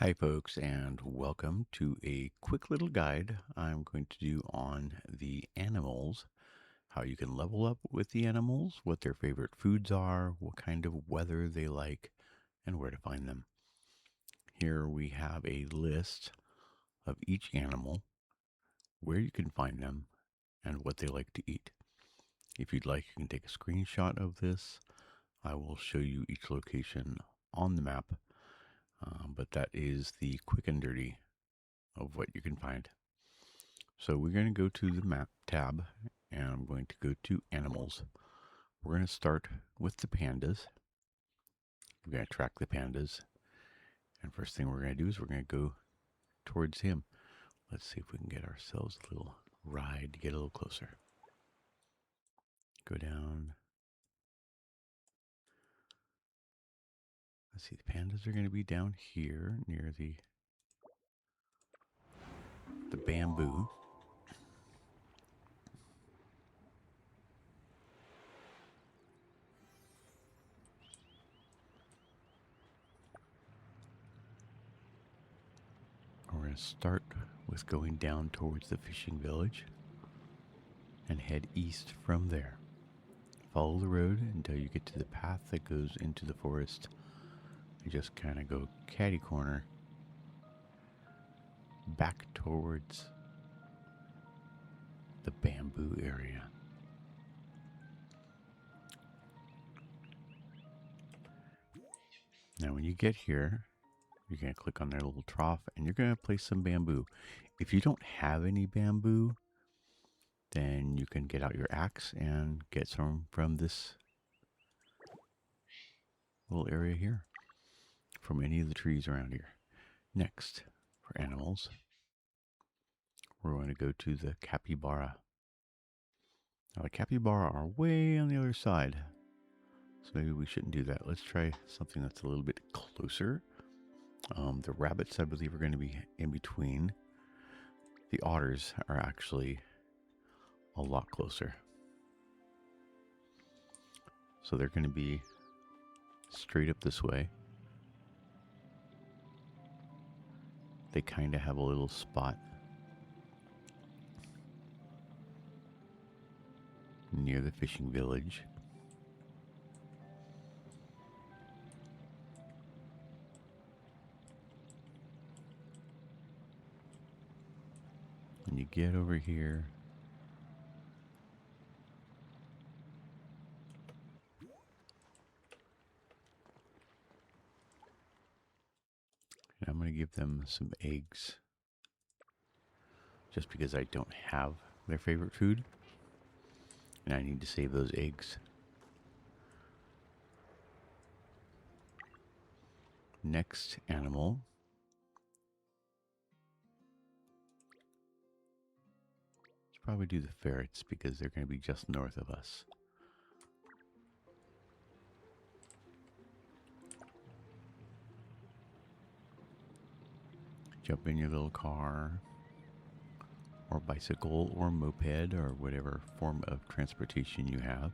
Hi folks, and welcome to a quick little guide I'm going to do on the animals, how you can level up with the animals, what their favorite foods are, what kind of weather they like, and where to find them. Here we have a list of each animal, where you can find them, and what they like to eat. If you'd like, you can take a screenshot of this. I will show you each location on the map, but that is the quick and dirty of what you can find. So we're going to go to the map tab and I'm going to go to animals. We're going to start with the pandas. We're going to track the pandas. And first thing we're going to do is we're going to go towards him. Let's see if we can get ourselves a little ride to get a little closer. Go down. Let's see, the pandas are going to be down here near the bamboo. We're going to start with going down towards the fishing village and head east from there. Follow the road until you get to the path that goes into the forest. You just kind of go catty corner back towards the bamboo area. Now when you get here, you're going to click on their little trough and you're going to place some bamboo. If you don't have any bamboo, then you can get out your axe and get some from this little area here, from any of the trees around here. Next, for animals, we're going to go to the capybara. Now the capybara are way on the other side, so maybe we shouldn't do that. Let's try something that's a little bit closer. The rabbits, I believe, are going to be in between. The otters are actually a lot closer. So they're going to be straight up this way. They kind of have a little spot near the fishing village. When you get over here, and I'm going to give them some eggs just because I don't have their favorite food and I need to save those eggs. Next animal, let's probably do the ferrets because they're going to be just north of us. Jump in your little car or bicycle or moped or whatever form of transportation you have.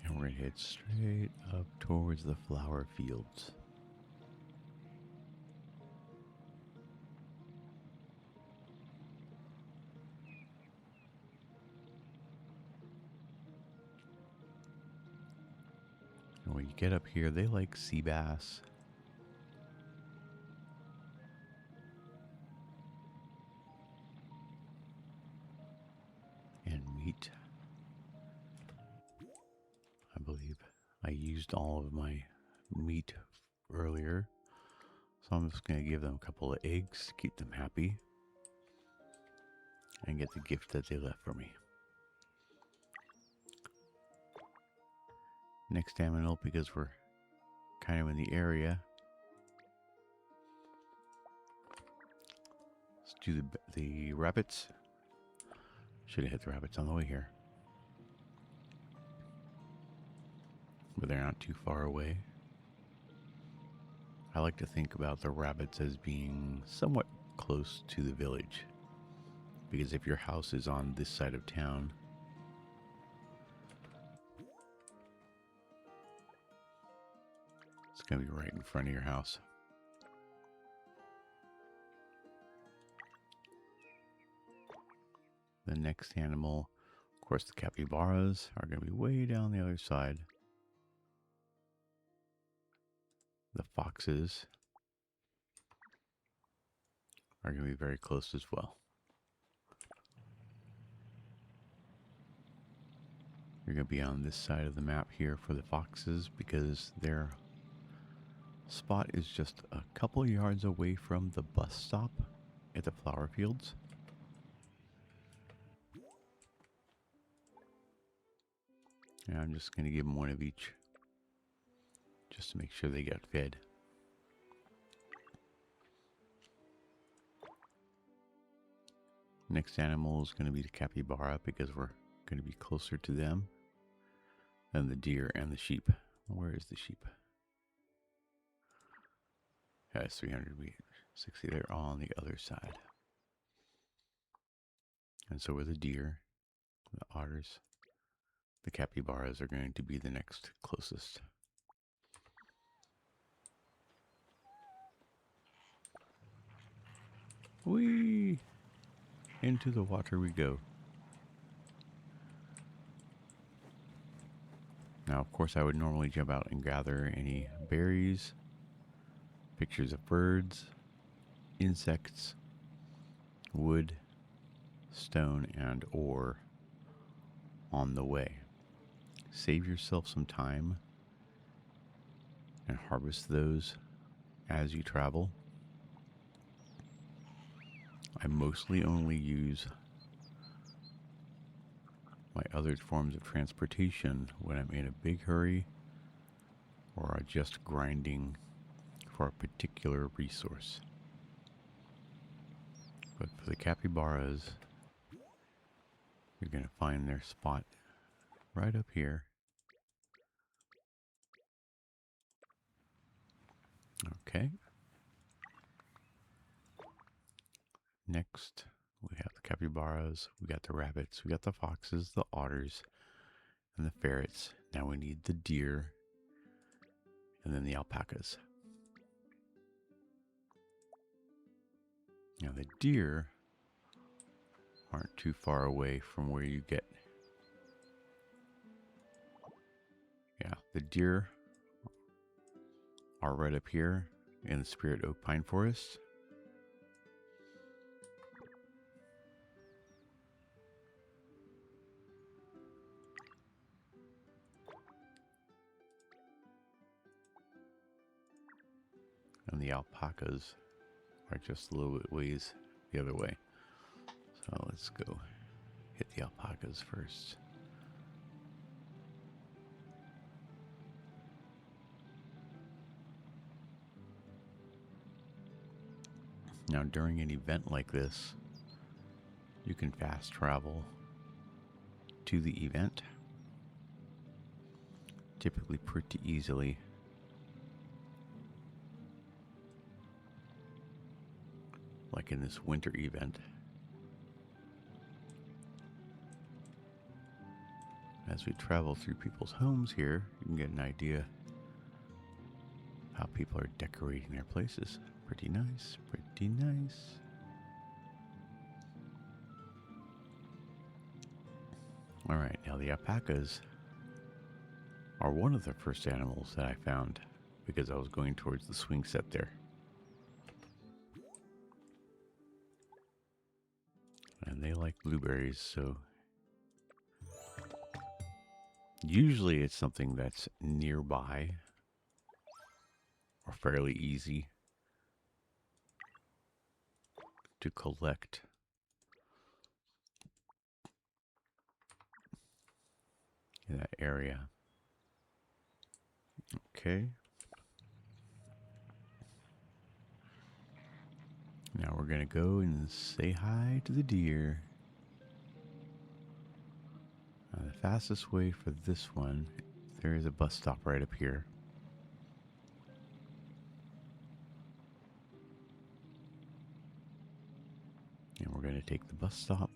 And we're going to head straight up towards the flower fields. And when you get up here, they like sea bass. And meat. I believe I used all of my meat earlier. So I'm just going to give them a couple of eggs to keep them happy. And get the gift that they left for me. Next animal, because we're kind of in the area, let's do the rabbits. Should have hit the rabbits on the way here. But they're not too far away. I like to think about the rabbits as being somewhat close to the village, because if your house is on this side of town, it's going to be right in front of your house. The next animal, of course, the capybaras are going to be way down the other side. The foxes are going to be very close as well. You're going to be on this side of the map here for the foxes because their spot is just a couple yards away from the bus stop at the flower fields. And I'm just going to give them one of each just to make sure they get fed. Next animal is going to be the capybara because we're going to be closer to them than the deer and the sheep. Where is the sheep? Yeah, it's 360. They're on the other side. And so are the deer, the otters. The capybaras are going to be the next closest. Whee! Into the water we go. Now, of course, I would normally jump out and gather any berries, pictures of birds, insects, wood, stone, and ore on the way. Save yourself some time and harvest those as you travel. I mostly only use my other forms of transportation when I'm in a big hurry or are just grinding for a particular resource. But for the capybaras, you're going to find their spot right up here. Okay. Next, we have the capybaras, we got the rabbits, we got the foxes, the otters, and the ferrets. Now we need the deer, and then the alpacas. Now the deer aren't too far away from where you get. Yeah, the deer are right up here in the Spirit Oak Pine Forest. And the alpacas are just a little bit ways the other way. So let's go hit the alpacas first. Now during an event like this, you can fast travel to the event, typically pretty easily. Like in this winter event. As we travel through people's homes here, you can get an idea how people are decorating their places. Pretty nice, pretty nice. All right, now the alpacas are one of the first animals that I found because I was going towards the swing set there. And they like blueberries, so usually it's something that's nearby or fairly easy to collect. In that area. Okay. Now we're going to go and say hi to the deer. The fastest way for this one, there is a bus stop right up here. And we're going going to take the bus stop.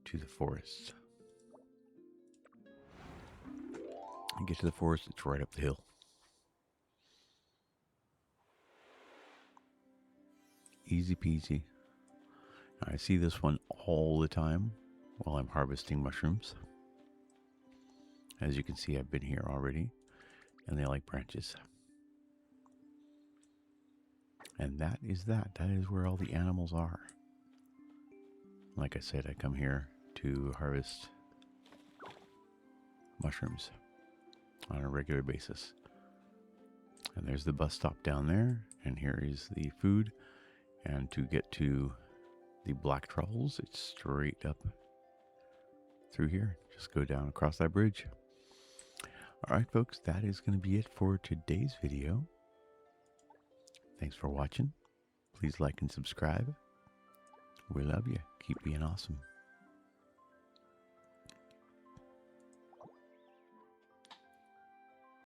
To the forest. You get to the forest, it's right up the hill. Easy peasy. I see this one all the time while I'm harvesting mushrooms. As you can see, I've been here already, and they like branches. And that is that. That is where all the animals are. Like I said, I come here to harvest mushrooms on a regular basis. And there's the bus stop down there, and here is the food. And to get to the black truffles, it's straight up through here. Just go down across that bridge. All right, folks, that is going to be it for today's video. Thanks for watching. Please like and subscribe. We love you. Keep being awesome.